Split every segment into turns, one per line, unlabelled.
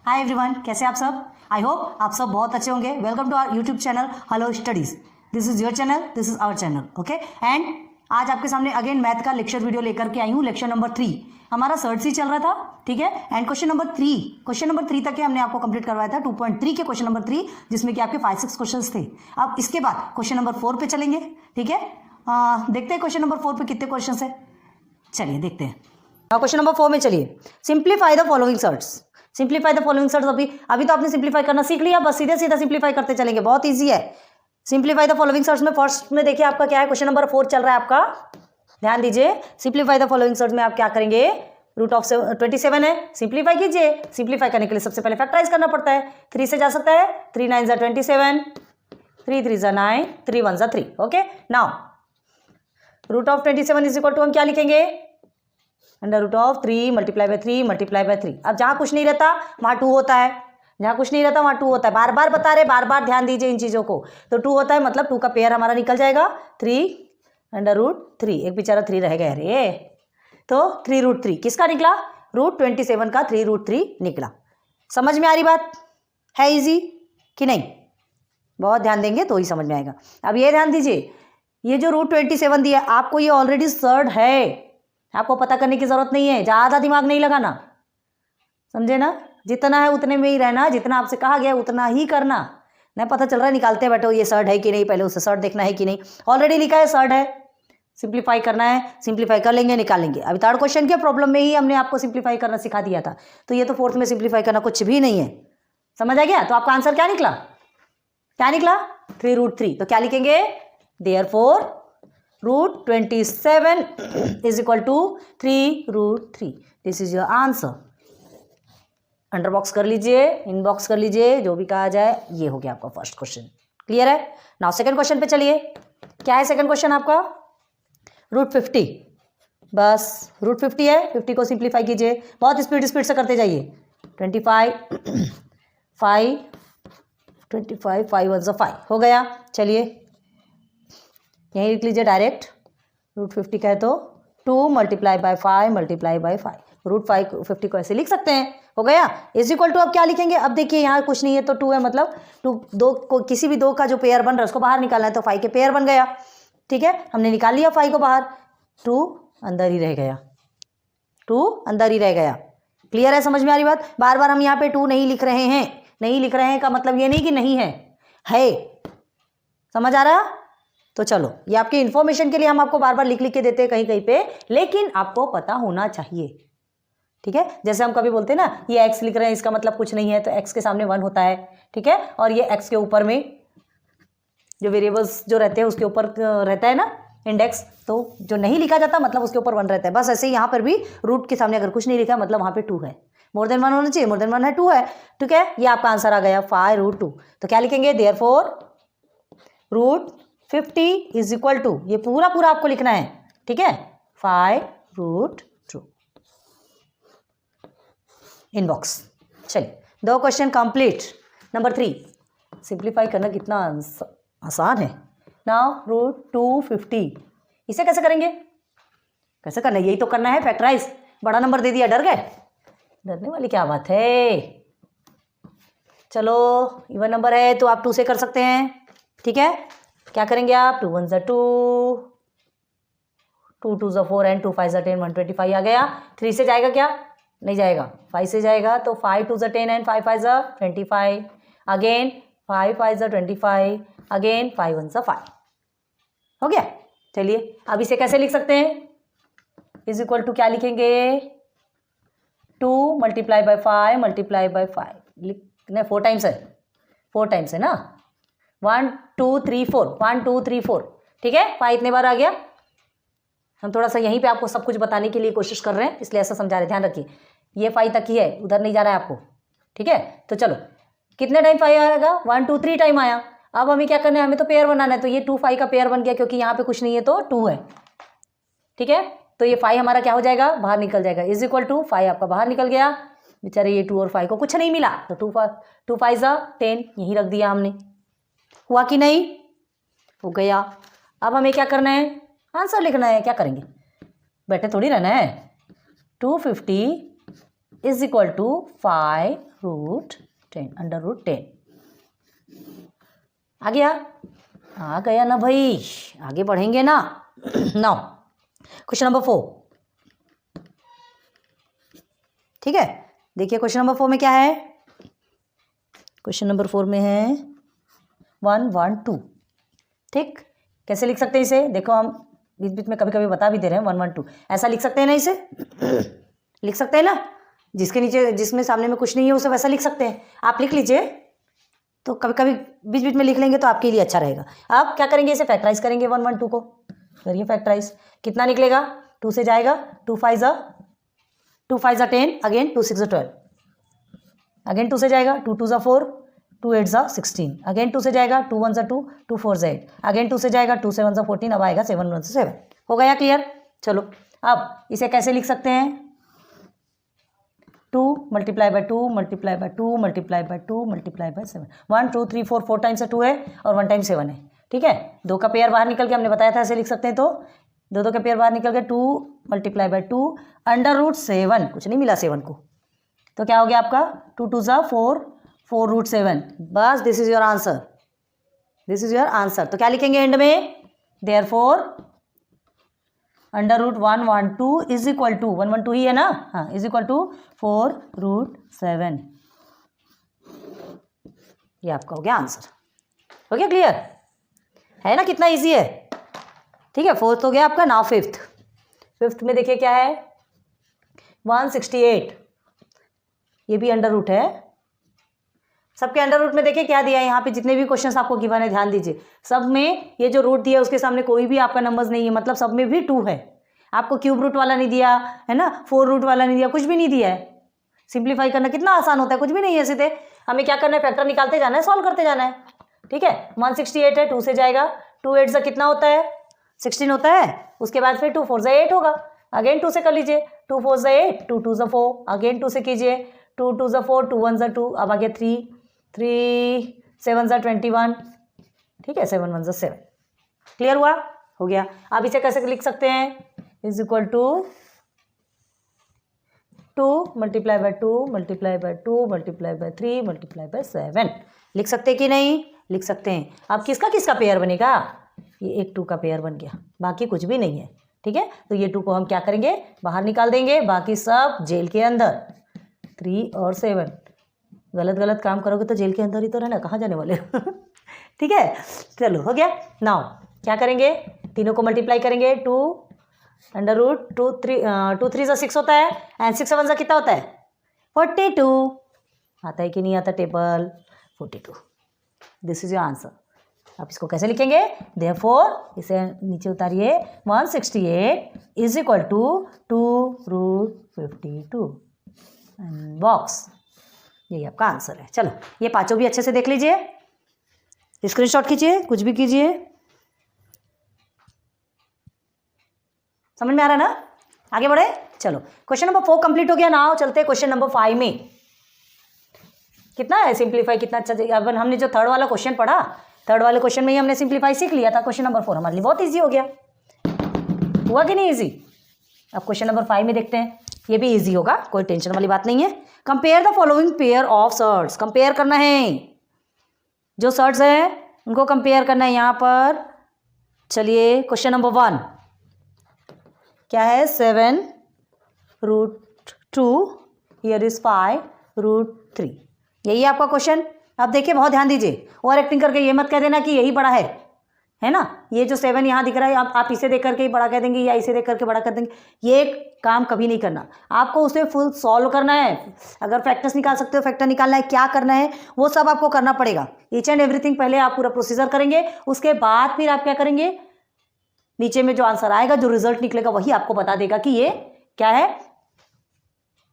Hi everyone, कैसे आप सब। आई होप आप सब बहुत अच्छे होंगे। Welcome to our YouTube channel hello studies. This is your channel, this is our channel, okay. And आज आपके सामने अगेन मैथ का लेक्चर वीडियो लेकर के आई हूँ। लेक्चर नंबर 3 हमारा सर्च ही चल रहा था, ठीक है। एंड क्वेश्चन नंबर 3 तक के हमने आपको कंप्लीट करवाया था। 2.3 के क्वेश्चन नंबर 3 जिसमें कि आपके 5-6 क्वेश्चन थे। अब इसके बाद क्वेश्चन नंबर 4 पे चलेंगे, ठीक है। देखते हैं क्वेश्चन नंबर 4 पे कितने क्वेश्चन है। चलिए देखते हैं। क्वेश्चन नंबर 4 में चलिए, simplify the following surds. Simplify the following surds. अभी तो आपने सिंप्लीफाई करना सीख लिया, बस सीधे सीधा सिंप्लीफाई करते चलेंगे, बहुत इजी है। सिंप्लीफाई द फॉलोइंग सर्ट्स में फर्स्ट में देखिए आपका क्या है, क्वेश्चन नंबर 4 चल रहा है आपका, ध्यान दीजिए। सिंप्लीफाई द फॉलोइंग सर्ट्स में आप क्या करेंगे, रूट ऑफ 27 है, सिंप्लीफाई कीजिए। सिंप्लीफाई करने के लिए सबसे पहले फैक्टराइज करना पड़ता है। 3 से जा सकता है, 3 9 27, 3 3 9, 3 1 3, okay. Now root of 27 is equal to हम क्या लिखेंगे, under root of 3 multiply by 3 multiply by 3। अब जहाँ कुछ नहीं रहता वहाँ 2 होता है, जहाँ कुछ नहीं रहता वहाँ 2 होता है। बार बार बता रहे, बार बार ध्यान दीजिए इन चीज़ों को। तो 2 होता है मतलब 2 का पेयर हमारा निकल जाएगा 3 अंडर रूट 3। एक बेचारा 3 रह गया रे, तो 3 रूट 3 किसका निकला, रूट 27 का 3 रूट 3 निकला। समझ में आ रही बात है, इजी कि नहीं, बहुत ध्यान देंगे तो ही समझ में आएगा। अब ये ध्यान दीजिए, ये जो रूट 27 दिया आपको, ये ऑलरेडी सर्ड है, आपको पता करने की जरूरत नहीं है, ज़्यादा दिमाग नहीं लगाना, समझे ना। जितना है उतने में ही रहना, जितना आपसे कहा गया उतना ही करना। नहीं पता चल रहा है निकालते बैठो ये सर्ड है कि नहीं, पहले उसे सर्ड देखना है कि नहीं। ऑलरेडी लिखा है सर्ड है, सिंप्लीफाई करना है, सिंप्लीफाई कर लेंगे, निकाल लेंगे। अभी थर्ड क्वेश्चन के प्रॉब्लम में ही हमने आपको सिंप्लीफाई करना सिखा दिया था, तो ये तो फोर्थ में सिंप्लीफाई करना कुछ भी नहीं है। समझ आ गया। तो आपका आंसर क्या निकला, 3 रूट 3। तो क्या लिखेंगे, therefore root 27 is equal to 3 root 3। This is your answer. Under box कर लीजिए, इनबॉक्स कर लीजिए, जो भी कहा जाए। ये हो गया आपका फर्स्ट क्वेश्चन, क्लियर है। नाउ सेकंड क्वेश्चन पे चलिए। क्या है सेकंड क्वेश्चन आपका, रूट 50। बस रूट 50 है, 50 को सिंप्लीफाई कीजिए, बहुत स्पीड से करते जाइए। 25 5 25 5 1 5 हो गया। चलिए यहीं लिख लीजिए डायरेक्ट, रूट 50 का है तो 2 multiply by 5 multiply by 5, root 50 को ऐसे लिख सकते हैं। हो गया। इज इक्वल टू अब क्या लिखेंगे, अब देखिए यहाँ कुछ नहीं है तो 2 है, मतलब 2 को किसी भी 2 का जो पेयर बन रहा है उसको बाहर निकालना है, तो 5 के पेयर बन गया, ठीक है। हमने निकाल लिया 5 को बाहर, 2 अंदर ही रह गया, 2 अंदर ही रह गया। क्लियर है, समझ में आ रही बात। बार बार हम यहाँ पे 2 नहीं लिख रहे हैं, नहीं लिख रहे हैं का मतलब ये नहीं कि नहीं है, समझ आ रहा। तो चलो ये आपकी इन्फॉर्मेशन के लिए हम आपको बार बार लिख के देते हैं कहीं कहीं पे, लेकिन आपको पता होना चाहिए, ठीक है। जैसे हम कभी बोलते हैं ना, ये x लिख रहे हैं इसका मतलब कुछ नहीं है, तो x के सामने 1 होता है, ठीक है। और ये x के ऊपर में जो वेरिएबल्स जो रहते हैं उसके ऊपर रहता है ना इंडेक्स, तो जो नहीं लिखा जाता मतलब उसके ऊपर 1 रहता है। बस ऐसे ही यहाँ पर भी रूट के सामने अगर कुछ नहीं लिखा मतलब वहाँ पे 2 है, मोर देन 1 होना चाहिए, मोर देन 1 है, 2 है, ठीक है। ये आपका आंसर आ गया 5 रूट 2। तो क्या लिखेंगे, therefore root 50 is equal to, ये पूरा आपको लिखना है, ठीक है, 5 रूट 2। इनबॉक्स। चलिए 2 क्वेश्चन कंप्लीट। नंबर 3 सिंप्लीफाई करना कितना आसान है। नाउ रूट 250 इसे कैसे करेंगे, कैसे करना है, यही तो करना है, फैक्टराइज। बड़ा नंबर दे दिया, डर गए, डरने वाली क्या बात है। चलो इवन नंबर है तो आप 2 से कर सकते हैं, ठीक है। क्या करेंगे आप, 2 1 2, 2 2 4 एंड 2 5 10, 125 आ गया। 3 से जाएगा क्या, नहीं जाएगा, 5 से जाएगा, तो 5 2 10 एंड 5 5 25, अगेन 5 5 25, अगेन 5 1 5 हो गया। चलिए अब इसे कैसे लिख सकते हैं, इज इक्वल टू क्या लिखेंगे, 2 मल्टीप्लाई बाय 5 मल्टीप्लाई बाय 5 लिखने 4 टाइम्स है, 4 टाइम्स है ना, 1 2 3 4, 1 2 3 4, ठीक है। 5 इतने बार आ गया। हम थोड़ा सा यहीं पे आपको सब कुछ बताने के लिए कोशिश कर रहे हैं, इसलिए ऐसा समझा रहे हैं, ध्यान रखिए। ये 5 तक ही है, उधर नहीं जाना है आपको, ठीक है। तो चलो कितने टाइम 5 आएगा, 1 2 3 टाइम आया। अब हमें क्या करना है, हमें तो पेयर बनाना है, तो ये 2 5 का पेयर बन गया, क्योंकि यहाँ पे कुछ नहीं है तो 2 है, ठीक है। तो ये 5 हमारा क्या हो जाएगा, बाहर निकल जाएगा, इज इक्वल टू 5 आपका बाहर निकल गया। बेचारे ये 2 और 5 को कुछ नहीं मिला, तो 2 5 10 यहीं रख दिया हमने, हुआ कि नहीं, हो गया। अब हमें क्या करना है, आंसर लिखना है। क्या करेंगे, बैठे थोड़ी रहना है। 250 इज इक्वल टू 5√10 √10। आ गया ना भाई, आगे बढ़ेंगे ना। नाउ क्वेश्चन नंबर 4, ठीक है। देखिए क्वेश्चन नंबर 4 में क्या है, क्वेश्चन नंबर 4 में है 1 1 2, ठीक। कैसे लिख सकते हैं इसे, देखो हम बीच बीच में कभी कभी बता भी दे रहे हैं 1 1 2, ऐसा लिख सकते हैं ना, इसे लिख सकते हैं ना, जिसके नीचे जिसमें सामने में कुछ नहीं है उसे वैसा लिख सकते हैं। आप लिख लीजिए, तो कभी कभी बीच बीच में लिख लेंगे तो आपके लिए अच्छा रहेगा। अब क्या करेंगे, इसे फैक्टराइज करेंगे 1 1 2 को, करिए फैक्टराइज। कितना निकलेगा, 2 से जाएगा, 2 5 ज़ा 10, अगेन 2 6 ज़ा 12, अगेन 2 से जाएगा, 2 2 ज़ा 4, 2 8 ज़ा 16, अगेन 2 से जाएगा, 2 1 ज़ा 2, 2 4 ज़ा 8, अगेन 2 से जाएगा, 2 7 ज़ा 14, अब आएगा 7 1 ज़ा 7। हो गया क्लियर। चलो अब इसे कैसे लिख सकते हैं, 2 multiply by 2 multiply by 2 multiply by 2 multiply by 7, 1 2 3 4 4 times 2 है और 1 टाइम 7 है, ठीक है। 2 का पेयर बाहर निकल के हमने बताया था ऐसे लिख सकते हैं, तो 2 के पेयर बाहर निकल के 2 मल्टीप्लाई बाय 2 √7, कुछ नहीं मिला 7 को, तो क्या हो गया आपका 2 2 ज़ा 4 4√7, बस this is your answer, this is your answer. तो क्या लिखेंगे एंड में, देयरफॉर √1 1 2 इज इक्वल टू 1 1 2 ही है ना, हाँ, इज इक्वल टू 4√7। ये आपका हो गया आंसर। हो गया क्लियर है ना, कितना इजी है, ठीक है। 4th हो गया आपका। नाउ 5th में देखिए क्या है, 168, ये भी अंडर रूट है। सबके अंडर रूट में देखिए क्या दिया है, यहाँ पे जितने भी क्वेश्चंस आपको गिवन है ध्यान दीजिए, सब में ये जो रूट दिया है उसके सामने कोई भी आपका नंबर्स नहीं है, मतलब सब में भी 2 है। आपको क्यूब रूट वाला नहीं दिया है ना, 4 रूट वाला नहीं दिया, कुछ भी नहीं दिया है। सिंप्लीफाई करना कितना आसान होता है, कुछ भी नहीं है सीधे। हमें क्या करना है, फैक्टर निकालते जाना है, सॉल्व करते जाना है, ठीक है। 168 है, 2 से जाएगा, 2 8 ज़ा कितना होता है, 16 होता है। उसके बाद फिर 2 4 ज़ा 8 होगा, अगेन 2 से कर लीजिए, 2 4 ज़ा 8, 2 2 ज़ा 4, अगेन 2 से कीजिए, 2 2 ज़ा 4, 2 1 ज़ा 2, अब आगे 3 3 7 ज़ा 21, ठीक है, 7 1 ज़ा 7। क्लियर हुआ, हो गया। अब इसे कैसे लिख सकते हैं, is equal to 2 multiply by 2 multiply by 2 multiply by 3 multiply by 7। लिख सकते हैं कि नहीं, लिख सकते हैं। अब किसका किसका पेयर बनेगा, ये एक 2 का पेयर बन गया, बाकी कुछ भी नहीं है, ठीक है। तो ये 2 को हम क्या करेंगे, बाहर निकाल देंगे, बाकी सब जेल के अंदर। 3 और 7, गलत काम करोगे तो जेल के अंदर ही तो रहना, कहाँ जाने वाले ठीक है। चलो हो गया। नाउ क्या करेंगे, तीनों को मल्टीप्लाई करेंगे, 2 अंडर रूट 2 3 ज़ा 6 होता है, एंड 6 7 ज़ा कितना होता है, 42। आता है कि नहीं आता table, 42। This is your answer. आप इसको कैसे लिखेंगे, देयरफॉर इसे नीचे उतारिए, 168 is equal to 2√52 and box. यही आपका आंसर है। चलो ये पांचों भी अच्छे से देख लीजिए, स्क्रीनशॉट कीजिए, कुछ भी कीजिए। समझ में आ रहा है ना, आगे बढ़े। चलो क्वेश्चन नंबर 4 कंप्लीट हो गया। नाउ चलते हैं क्वेश्चन नंबर 5 में। कितना है सिंप्लीफाई, कितना अच्छा। अब हमने जो थर्ड वाला क्वेश्चन पढ़ा, थर्ड वाले क्वेश्चन में ही हमने सिंप्लीफाई सीख लिया था। क्वेश्चन नंबर 4 हमारे लिए बहुत ईजी हो गया, हुआ कि नहीं ईजी। अब क्वेश्चन नंबर 5 में देखते हैं, ये भी ईजी होगा, कोई टेंशन वाली बात नहीं है। Compare the following pair of shirts, compare करना है, जो शर्ट्स हैं उनको कंपेयर करना है यहाँ पर। चलिए क्वेश्चन नंबर 1 क्या है, 7√2, हियर इज 5√3। यही है आपका क्वेश्चन। अब देखिए बहुत ध्यान दीजिए, ओवर एक्टिंग करके ये मत कह देना कि यही बड़ा है ना। ये जो 7 यहाँ दिख रहा है, आप इसे देख करके ही बड़ा कह देंगे या इसे देख करके बड़ा कर देंगे, ये काम कभी नहीं करना। आपको उसे फुल सॉल्व करना है। अगर फैक्टर्स निकाल सकते हो फैक्टर निकालना है, क्या करना है वो सब आपको करना पड़ेगा। ईच एंड एवरीथिंग पहले आप पूरा प्रोसीजर करेंगे, उसके बाद फिर आप क्या करेंगे, नीचे में जो आंसर आएगा, जो रिजल्ट निकलेगा वही आपको बता देगा कि ये क्या है,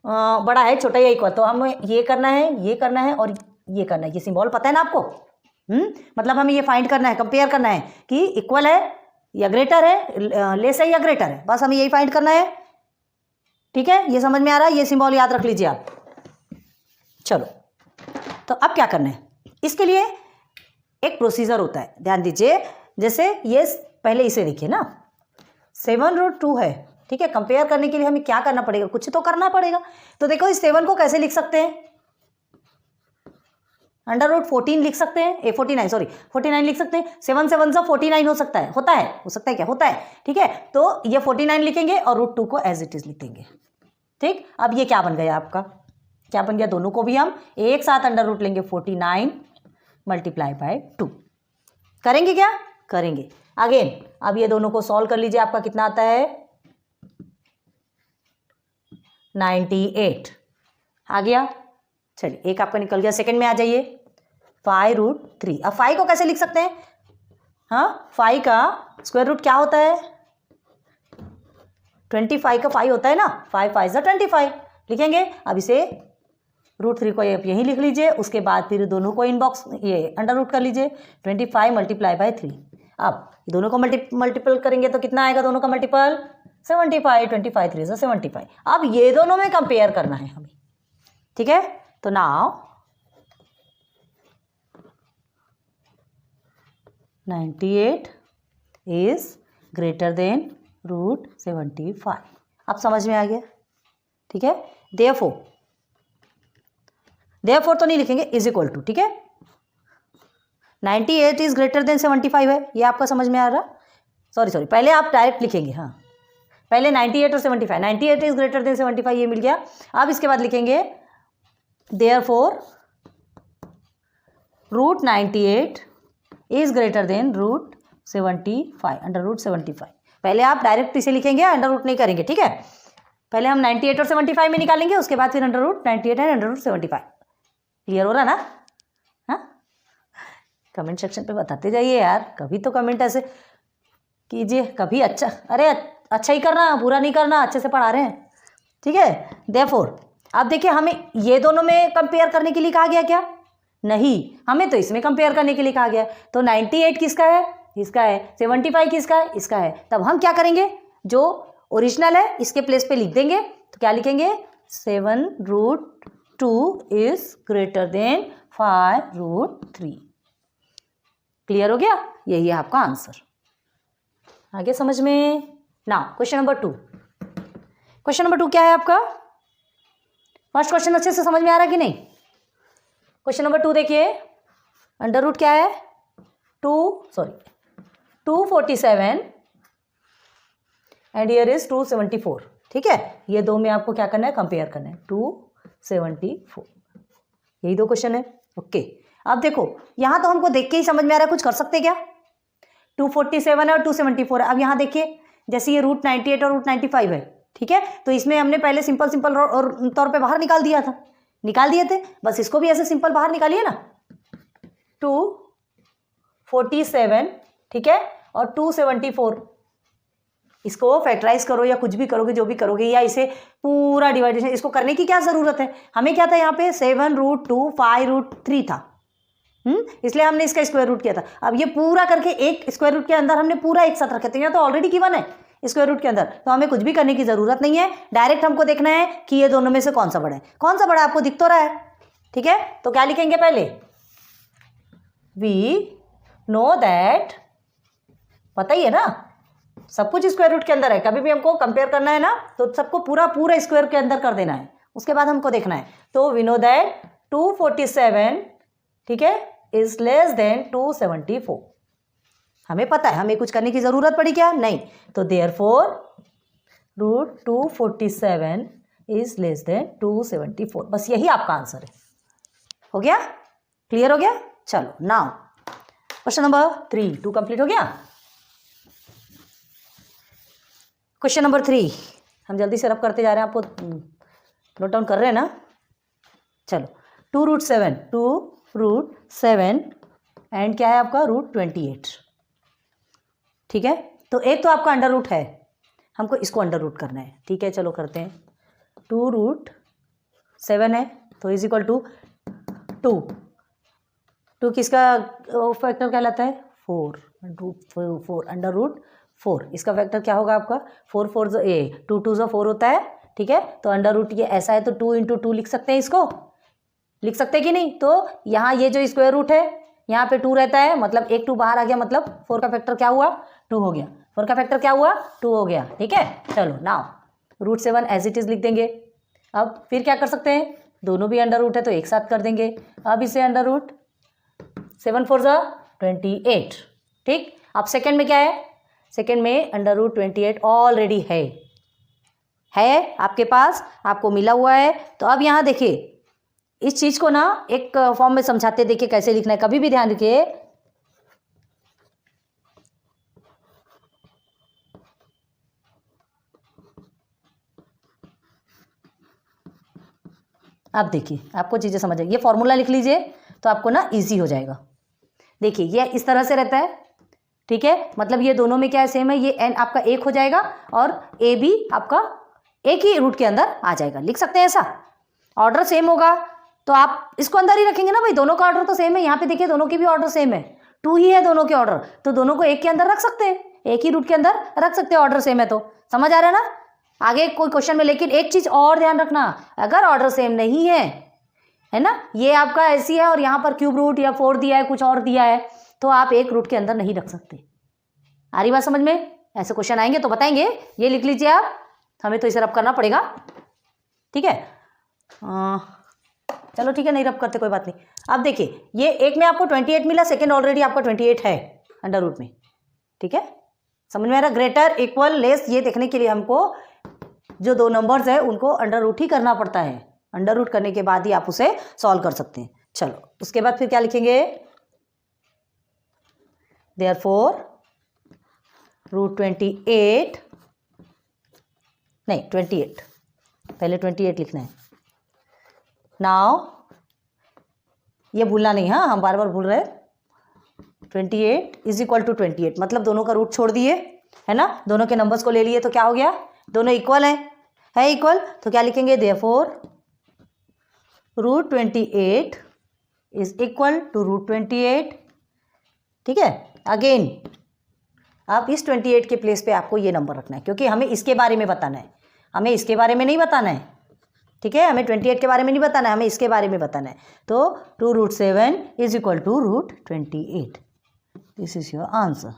बड़ा है छोटा या इक्वल। तो हमें ये करना है, ये करना है और ये करना है। ये सिंबल पता है ना आपको, मतलब हमें ये फाइंड करना है, कंपेयर करना है कि इक्वल है या ग्रेटर है, लेस है या ग्रेटर है, बस हमें यही फाइंड करना है। ठीक है, ये समझ में आ रहा है, ये सिंबल याद रख लीजिए आप। चलो तो अब क्या करना है, इसके लिए एक प्रोसीजर होता है, ध्यान दीजिए। जैसे ये पहले इसे देखिए ना, 7√2 है, ठीक है, कंपेयर करने के लिए हमें क्या करना पड़ेगा, कुछ तो करना पड़ेगा। तो देखो इस 7 को कैसे लिख सकते हैं, √14 लिख सकते हैं, 49 लिख सकते हैं। 7 7 सा 49 हो सकता है, हो सकता है क्या, होता है, ठीक है। तो ये 49 लिखेंगे और √2 को एज इट इज लिख देंगे, ठीक। अब ये क्या बन गया आपका, क्या बन गया, दोनों को भी हम एक साथ √ लेंगे, 49 मल्टीप्लाई बाय 2 करेंगे, क्या करेंगे अगेन। अब ये दोनों को सॉल्व कर लीजिए, आपका कितना आता है 98 आ गया। चलिए एक आपका निकल गया, सेकंड में आ जाइए 5√3। अब 5 को कैसे लिख सकते हैं, हाँ 5 का स्क्वायर रूट क्या होता है, 25 का 5 होता है ना, 5 5 सा 25 लिखेंगे। अब इसे √3 को आप यहीं लिख लीजिए, उसके बाद फिर दोनों को इनबॉक्स ये √ कर लीजिए, 25 मल्टीप्लाई बाय 3। अब दोनों को मल्टीपल करेंगे तो कितना आएगा, दोनों का मल्टीपल 75, 25 3 से 75। अब ये दोनों में कंपेयर करना है हमें, ठीक है। तो नाउ 98 इज ग्रेटर देन √75। अब समझ में आ गया, ठीक है। देयरफॉर तो नहीं लिखेंगे, इज इक्वल टू, ठीक है। 98 इज ग्रेटर देन 75 है, ये आपका समझ में आ रहा, सॉरी पहले आप डायरेक्ट लिखेंगे, हाँ पहले 98 और 75, 98 इज ग्रेटर देन 75 ये मिल गया। अब इसके बाद लिखेंगे देयरफॉर √98 इज ग्रेटर देन √75 √75। पहले आप डायरेक्ट इसे लिखेंगे, √ नहीं करेंगे, ठीक है। पहले हम 98 और 75 में निकालेंगे, उसके बाद फिर √98 एंड √75। क्लियर हो रहा ना, हाँ। कमेंट सेक्शन पे बताते जाइए यार, कभी तो कमेंट ऐसे कीजिए, कभी अच्छा, अरे अच्छा ही करना, बुरा नहीं करना, अच्छे से पढ़ा रहे हैं, ठीक है। देयरफॉर अब देखिए हमें ये दोनों में कंपेयर करने के लिए कहा गया क्या, नहीं, हमें तो इसमें कंपेयर करने के लिए कहा गया। तो 98 किसका है, इसका है, 75 किसका है, इसका है। तब हम क्या करेंगे, जो ओरिजिनल है इसके प्लेस पे लिख देंगे। तो क्या लिखेंगे, 7√2 इज ग्रेटर देन 5√3। क्लियर हो गया, यही है आपका आंसर, आगे समझ में। Now question number 2। Question number 2 क्या है आपका, फर्स्ट क्वेश्चन अच्छे से समझ में आ रहा है कि नहीं। क्वेश्चन नंबर 2 देखिए, √ क्या है, 247 एंड हियर इज 274, ठीक है। ये दो में आपको क्या करना है, कंपेयर करना है, 274, यही दो क्वेश्चन है, ओके। अब देखो यहां तो हमको देख के ही समझ में आ रहा है, कुछ कर सकते क्या, 247 है और 274 है। अब यहाँ देखिए जैसे ये √98 और √95 है, ठीक है। तो इसमें हमने पहले सिंपल और तौर पे बाहर निकाल दिए थे, बस इसको भी ऐसे सिंपल बाहर निकालिए ना, 247, ठीक है, और 274, इसको फैक्टराइज करो या कुछ भी करोगे, जो भी करोगे, या इसे पूरा डिवाइडेशन, इसको करने की क्या जरूरत है, हमें क्या था यहाँ पे 7√2 5√3 था, इसलिए हमने इसका स्क्वायर रूट किया था। अब ये पूरा करके एक स्क्वायर रूट के अंदर हमने पूरा एक साथ रखे थे, यहाँ तो ऑलरेडी गिवन है स्क्वायर रूट के अंदर, तो हमें कुछ भी करने की जरूरत नहीं है। डायरेक्ट हमको देखना है कि ये दोनों में से कौन सा बड़ा है, कौन सा बड़ा आपको दिख तो रहा है, ठीक है। तो क्या लिखेंगे, पहले वी नो दैट, पता ही है ना, सब कुछ स्क्वायर रूट के अंदर है, कभी भी हमको कंपेयर करना है ना तो सबको पूरा स्क्वायर के अंदर कर देना है, उसके बाद हमको देखना है। तो वी नो दैट 247, ठीक है, इज लेस देन 274, हमें पता है, हमें कुछ करने की जरूरत पड़ी क्या, नहीं। तो देयरफॉर √247 इज लेस देन 274, बस यही आपका आंसर है, हो गया, क्लियर हो गया। चलो नाउ क्वेश्चन नंबर 3, 2 कंप्लीट हो गया। क्वेश्चन नंबर 3 हम जल्दी से रब करते जा रहे हैं, आपको नोट डाउन कर रहे हैं ना। चलो 2√7 एंड क्या है आपका √28, ठीक है। तो एक तो आपका √ है, हमको इसको √ करना है, ठीक है। चलो करते हैं, 2√7 है तो इज इक्वल टू 2 किसका फैक्टर कहलाता है, 4 √4, इसका फैक्टर क्या होगा आपका 4 4 2 2 4 होता है, ठीक है। तो √ ये ऐसा है तो 2 × 2 लिख सकते हैं, इसको लिख सकते हैं कि नहीं। तो यहाँ ये जो स्क्वायर रूट है यहाँ पे 2 रहता है, मतलब एक 2 बाहर आ गया, मतलब 4 का फैक्टर क्या हुआ 2 हो गया। 4 का फैक्टर क्या हुआ 2 हो गया। ठीक है, चलो नाउ √7 एज इट इज लिख देंगे। अब फिर क्या कर सकते हैं, दोनों भी अंडर रूट है तो एक साथ कर देंगे। अब इसे अंडर रूट 7 4 ज़ा 28। ठीक, अब सेकंड में क्या है, सेकंड में अंडर रूट 28 ऑलरेडी है आपके पास, आपको मिला हुआ है। तो अब यहाँ देखिए इस चीज़ को ना एक फॉर्म में समझाते, देखिए कैसे लिखना है, कभी भी ध्यान रखिए। अब देखिए आपको चीज़ें समझ आएगी, ये फॉर्मूला लिख लीजिए तो आपको ना इजी हो जाएगा। देखिए ये इस तरह से रहता है। ठीक है, मतलब ये दोनों में क्या है, सेम है। ये n आपका 1 हो जाएगा और a भी आपका एक ही रूट के अंदर आ जाएगा, लिख सकते हैं ऐसा। ऑर्डर सेम होगा तो आप इसको अंदर ही रखेंगे ना भाई, दोनों का ऑर्डर तो सेम है। यहाँ पे देखिए दोनों की भी ऑर्डर सेम है, 2 ही है दोनों के ऑर्डर, तो दोनों को एक के अंदर रख सकते हैं, एक ही रूट के अंदर रख सकते हैं, ऑर्डर सेम है तो। समझ आ रहा है ना आगे कोई क्वेश्चन में। लेकिन एक चीज और ध्यान रखना, अगर ऑर्डर सेम नहीं है ना, ये आपका ऐसी है और यहाँ पर क्यूब रूट या 4 दिया है, कुछ और दिया है, तो आप एक रूट के अंदर नहीं रख सकते। आ रही बात समझ में? ऐसे क्वेश्चन आएंगे तो बताएंगे, ये लिख लीजिए आप, हमें तो इसे रब करना पड़ेगा। ठीक है, चलो ठीक है, नहीं रब करते कोई बात नहीं। अब देखिए ये एक में आपको 28 मिला, सेकेंड ऑलरेडी आपका 28 है अंडर रूट में। ठीक है, समझ में आ रहा? ग्रेटर इक्वल लेस, ये देखने के लिए हमको जो दो नंबर्स है उनको अंडर रूट ही करना पड़ता है, अंडर रूट करने के बाद ही आप उसे सॉल्व कर सकते हैं। चलो उसके बाद फिर क्या लिखेंगे, देयरफॉर √28 नहीं 28, पहले 28 लिखना है। नाउ ये भूलना नहीं, हाँ हम बार बार भूल रहे हैं। 28 इज इक्वल टू 28, मतलब दोनों का रूट छोड़ दिए, है ना, दोनों के नंबर्स को ले लिए तो क्या हो गया, दोनों इक्वल है इक्वल, तो क्या लिखेंगे, देयरफॉर √28 इज इक्वल टू √28। ठीक है, अगेन आप इस 28 के प्लेस पे आपको ये नंबर रखना है, क्योंकि हमें इसके बारे में बताना है, हमें इसके बारे में नहीं बताना है। ठीक है, हमें 28 के बारे में नहीं बताना है, हमें इसके बारे में बताना है। तो 2√7 is equal to √28, this is your answer.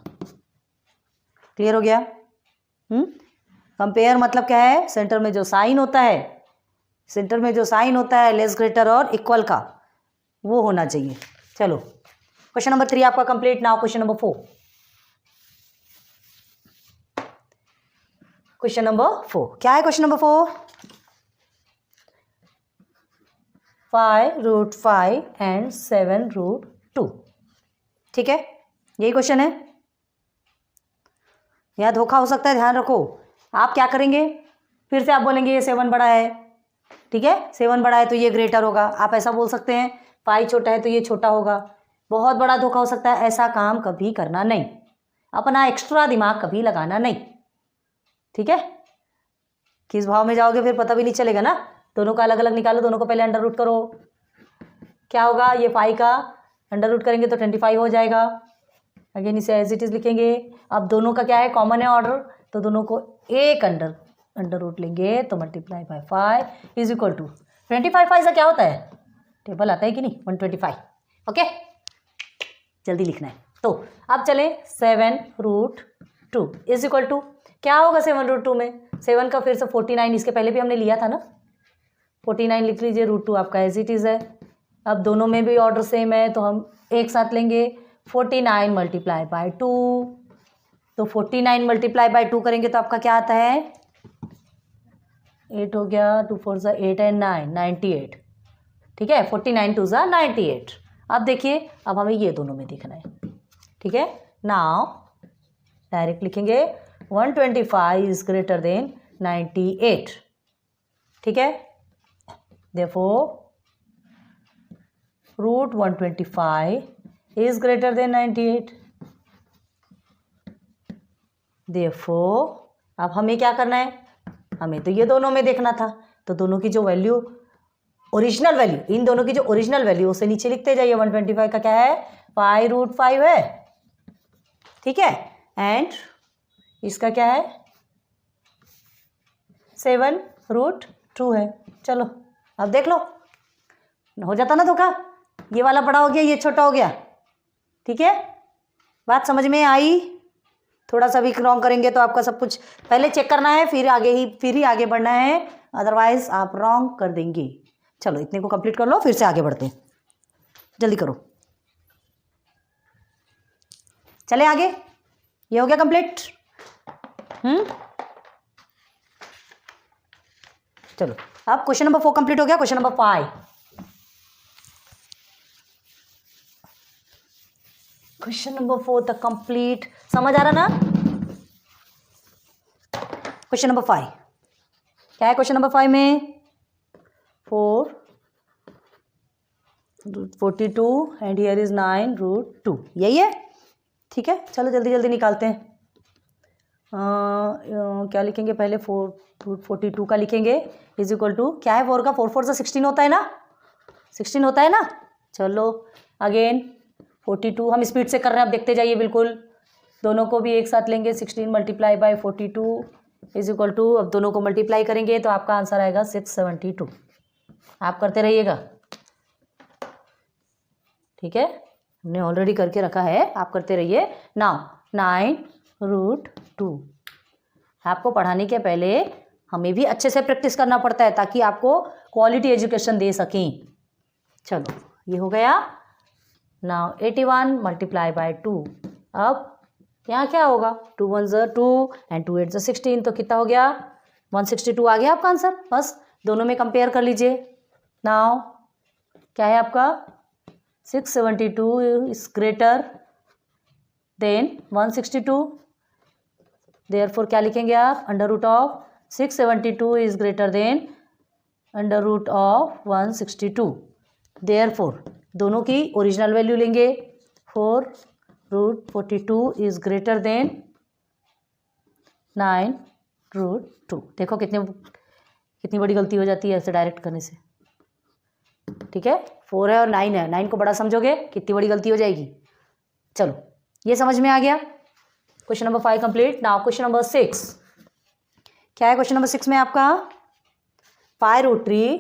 Clear हो गया? कंपेयर मतलब क्या है, सेंटर में जो साइन होता है, सेंटर में जो साइन होता है लेस ग्रेटर और इक्वल का, वो होना चाहिए। चलो क्वेश्चन नंबर 3 आपका complete. Now question number 4। Question number 4 क्या है? Question number 4, 5√5 and 7√2। ठीक है, यही क्वेश्चन है। यह धोखा हो सकता है, ध्यान रखो। आप क्या करेंगे, फिर से आप बोलेंगे ये 7 बड़ा है। ठीक है, 7 बड़ा है तो ये ग्रेटर होगा, आप ऐसा बोल सकते हैं। 5 छोटा है तो ये छोटा होगा। बहुत बड़ा धोखा हो सकता है, ऐसा काम कभी करना नहीं, अपना एक्स्ट्रा दिमाग कभी लगाना नहीं। ठीक है, किस भाव में जाओगे फिर पता भी नहीं चलेगा ना। दोनों का अलग अलग निकालो, दोनों को पहले अंडर रूट करो, क्या होगा, ये 5 का अंडर रूट करेंगे तो 25 हो जाएगा। अगेन इसे एज इट इज लिखेंगे। अब दोनों का क्या है, कॉमन है ऑर्डर, तो दोनों को एक अंडर रूट लेंगे तो multiply by 5 is equal to 25। 5 से क्या होता है, टेबल आता है कि नहीं, 125। ओके, जल्दी लिखना है। तो अब चले 7√2 इज इक्वल टू क्या होगा 7√2 में, 7 का फिर से 49, इसके पहले भी हमने लिया था ना, 49 लिख लीजिए, √2 आपका एज इट इज़ है। अब दोनों में भी ऑर्डर सेम है तो हम एक साथ लेंगे 49 मल्टीप्लाई बाय 2, तो 49 मल्टीप्लाई बाय 2 करेंगे तो आपका क्या आता है, 8 हो गया, 2 4 ज़ा 8 एंड 9 98। ठीक है, 49 2 ज़ा 98। अब देखिए, अब हमें ये दोनों में देखना है। ठीक है, नाउ डायरेक्ट लिखेंगे 125 इज ग्रेटर देन 98। ठीक है, therefore √125 is greater than 98। Therefore अब हमें क्या करना है, हमें तो ये दोनों में देखना था, तो दोनों की जो वैल्यू ओरिजिनल वैल्यू, इन दोनों की जो ओरिजिनल वैल्यू उसे नीचे लिखते जाइए। 125 का क्या है, 5√5 है। ठीक है, एंड इसका क्या है, 7√2 है। चलो अब देख लो, हो जाता ना धोखा, ये वाला बड़ा हो गया, ये छोटा हो गया। ठीक है, बात समझ में आई? थोड़ा सा भी रॉन्ग करेंगे तो आपका सब कुछ पहले चेक करना है, फिर ही आगे बढ़ना है, अदरवाइज आप रॉन्ग कर देंगे। चलो इतने को कंप्लीट कर लो, फिर से आगे बढ़ते हैं, जल्दी करो। चले आगे, ये हो गया कंप्लीट। चलो अब क्वेश्चन नंबर 4 कंप्लीट हो गया। क्वेश्चन नंबर 5, क्वेश्चन नंबर 4 तक कंप्लीट, समझ आ रहा ना? क्वेश्चन नंबर 5 क्या है? क्वेश्चन नंबर 5 में 4√42 एंड हियर इज 9√2, यही है। ठीक है, चलो जल्दी जल्दी निकालते हैं। क्या लिखेंगे पहले? 4√42 का लिखेंगे इज इक्वल टू क्या है? 4 का 4 4 से 16 होता है ना, 16 होता है ना। चलो अगेन 42 हम स्पीड से कर रहे हैं, अब देखते जाइए बिल्कुल। दोनों को भी एक साथ लेंगे, 16 multiply by 42 is equal to, अब दोनों को मल्टीप्लाई करेंगे तो आपका आंसर आएगा 672। आप करते रहिएगा, ठीक है, हमने ऑलरेडी करके रखा है, आप करते रहिए। नाउ 9√2, आपको पढ़ाने के पहले हमें भी अच्छे से प्रैक्टिस करना पड़ता है ताकि आपको क्वालिटी एजुकेशन दे सकें। चलो ये हो गया। नाउ 81 मल्टीप्लाई बाय 2, अब यहाँ क्या होगा? 2 1 ज़ 2 एंड 2 8 ज़ 16, तो कितना हो गया? 162 आ गया आपका आंसर। बस दोनों में कंपेयर कर लीजिए। नाउ क्या है आपका? 672 इज ग्रेटर देन 162, देयरफॉर क्या लिखेंगे आप? Under root of 672 is greater than under root of 162, therefore दोनों की ओरिजिनल वैल्यू लेंगे। 4√42 इज ग्रेटर देन 9√2। देखो कितनी बड़ी गलती हो जाती है ऐसे डायरेक्ट करने से। ठीक है, 4 है और 9 है, 9 को बड़ा समझोगे कितनी बड़ी गलती हो जाएगी। चलो ये समझ में आ गया। Question number 5 complete. Now question number 6 क्या है? क्वेश्चन नंबर 6 में आपका 5√3,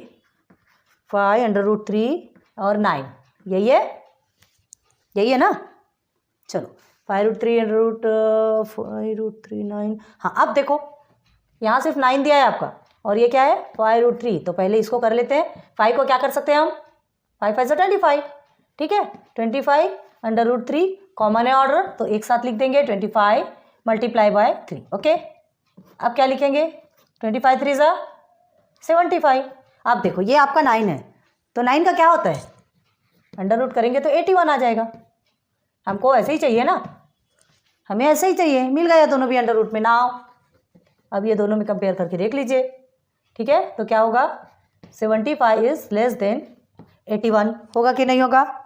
5 अंडर रूट 3 और 9, यही है ना। चलो 5√3 अंडर रूट 5√3 9। हाँ अब देखो यहाँ सिर्फ 9 दिया है आपका और ये क्या है? 5√3, तो पहले इसको कर लेते हैं। 5 को क्या कर सकते हैं हम? 5 5 25, ठीक है। 25 अंडर रूट 3 कॉमन है ऑर्डर, तो एक साथ लिख देंगे 25 मल्टीप्लाई बाय 3। ओके, अब क्या लिखेंगे? 25 3 ज़ा 75। अब देखो ये आपका 9 है, तो 9 का क्या होता है? अंडर रूट करेंगे तो 81 आ जाएगा। हमको ऐसे ही चाहिए ना, हमें ऐसे ही चाहिए, मिल गया दोनों भी अंडर रूट में। नाउ अब ये दोनों में कंपेयर करके देख लीजिए, ठीक है। तो क्या होगा? 75 इज लेस देन 81, होगा कि नहीं होगा?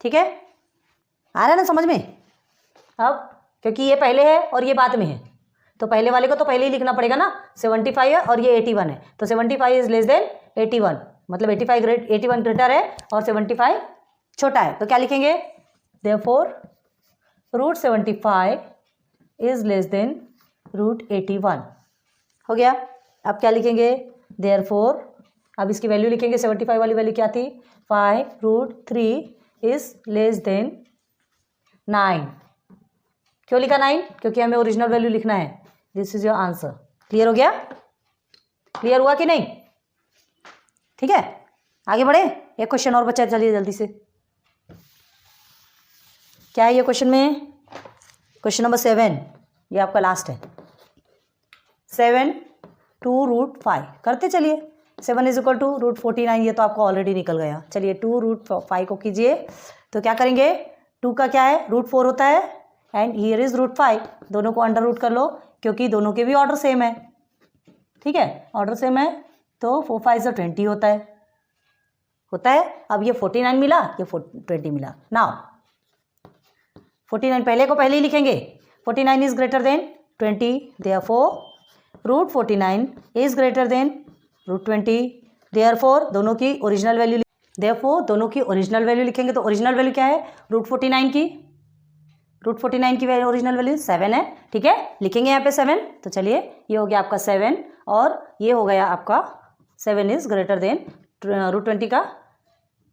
ठीक है, आ रहा है ना समझ में? अब क्योंकि ये पहले है और ये बाद में है, तो पहले वाले को तो पहले ही लिखना पड़ेगा ना। 75 है और ये 81 है, तो 75 इज लेस देन 81, मतलब 81 ग्रेटर है और 75 छोटा है, तो क्या लिखेंगे? देयरफॉर √75 इज लेस देन √81, हो गया। अब क्या लिखेंगे? देयरफॉर अब इसकी वैल्यू लिखेंगे। 75 वाली वैल्यू क्या थी? 5√3 इज लेस देन 9। क्यों लिखा 9? क्योंकि हमें ओरिजिनल वैल्यू लिखना है। This is your answer. Clear हो गया? क्लियर हुआ कि नहीं? ठीक है, आगे बढ़े। एक क्वेश्चन और बचा, चलिए जल्दी से। क्या है ये क्वेश्चन में? क्वेश्चन नंबर 7, ये आपका लास्ट है। 7 2√5 करते चलिए। 7 इज इक्वल टू √49, ये तो आपको ऑलरेडी निकल गया। चलिए 2√5 को कीजिए, तो क्या करेंगे? 2 का क्या है? √4 होता है एंड हियर इज √5, दोनों को अंडर रूट कर लो क्योंकि दोनों के भी ऑर्डर सेम है। ठीक है, ऑर्डर सेम है तो 4 5 ज़ा 20 होता है। अब ये 49 मिला, ये 20 मिला। नाउ 49 पहले को पहले ही लिखेंगे। 49 is greater then 20, therefore √49 is greater then √20, therefore दोनों की ओरिजिनल वैल्यू लिखेंगे। तो ओरिजिनल वैल्यू क्या है? √49 की ओरिजिनल वैल्यू 7 है, ठीक है। लिखेंगे यहाँ पे 7, तो चलिए ये हो गया आपका 7 और ये हो गया आपका 7 इज ग्रेटर देन √20 का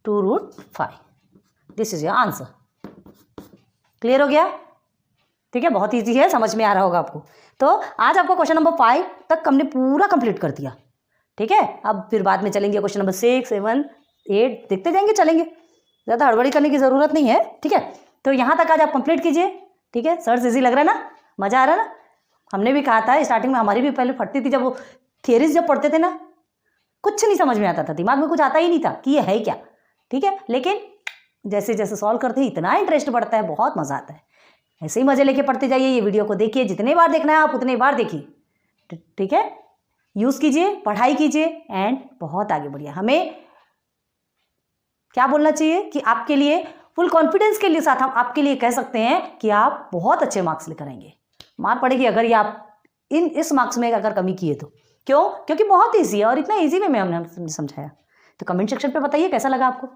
2√5। This is your answer. Clear हो गया? ठीक है, बहुत ईजी है, समझ में आ रहा होगा आपको। तो आज आपको क्वेश्चन नंबर 5 तक हमने पूरा कंप्लीट कर दिया। ठीक है, अब फिर बाद में चलेंगे क्वेश्चन नंबर 6, 7, 8 देखते जाएंगे, चलेंगे, ज़्यादा हड़बड़ी करने की ज़रूरत नहीं है। ठीक है, तो यहाँ तक आज आप कंप्लीट कीजिए। ठीक है, सर्च इजी लग रहा है ना, मज़ा आ रहा है ना? हमने भी कहा था स्टार्टिंग में, हमारी भी पहले फटती थी जब वो थियरीज जब पढ़ते थे ना, कुछ नहीं समझ में आता था, दिमाग में कुछ आता ही नहीं था कि ये है क्या। ठीक है, लेकिन जैसे जैसे सॉल्व करते हैं इतना इंटरेस्ट बढ़ता है, बहुत मज़ा आता है। ऐसे ही मज़े लेके पढ़ते जाइए। ये वीडियो को देखिए, जितने बार देखना है आप उतने बार देखिए। ठीक है, यूज़ कीजिए, पढ़ाई कीजिए एंड बहुत आगे बढ़िए। हमें क्या बोलना चाहिए कि आपके लिए फुल कॉन्फिडेंस के लिए साथ हम आपके लिए कह सकते हैं कि आप बहुत अच्छे मार्क्स लेकर आएंगे। मार पड़ेगी अगर ये आप इस मार्क्स में अगर कमी किए तो। क्यों? क्योंकि बहुत ईजी है और इतना ईजी वे में हमने समझाया। तो कमेंट सेक्शन पे बताइए कैसा लगा आपको।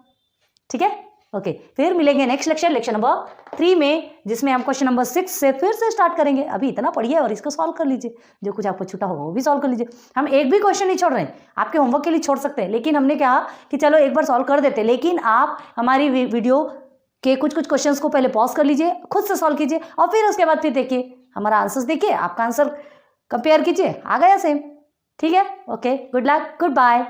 ठीक है, ओके, फिर मिलेंगे नेक्स्ट लेक्चर नंबर 3 में, जिसमें हम क्वेश्चन नंबर 6 से फिर से स्टार्ट करेंगे। अभी इतना पढ़िए और इसको सॉल्व कर लीजिए, जो कुछ आपको छूटा होगा वो भी सॉल्व कर लीजिए। हम एक भी क्वेश्चन नहीं छोड़ रहे हैं, आपके होमवर्क के लिए छोड़ सकते हैं, लेकिन हमने कहा कि चलो एक बार सॉल्व कर देते, लेकिन आप हमारी वीडियो के कुछ क्वेश्चंस को पहले पॉज कर लीजिए, खुद से सॉल्व कीजिए और फिर उसके बाद फिर देखिए हमारा आंसर्स, देखिए आपका आंसर कंपेयर कीजिए, आ गया सेम। ठीक है, okay, good luck, good bye.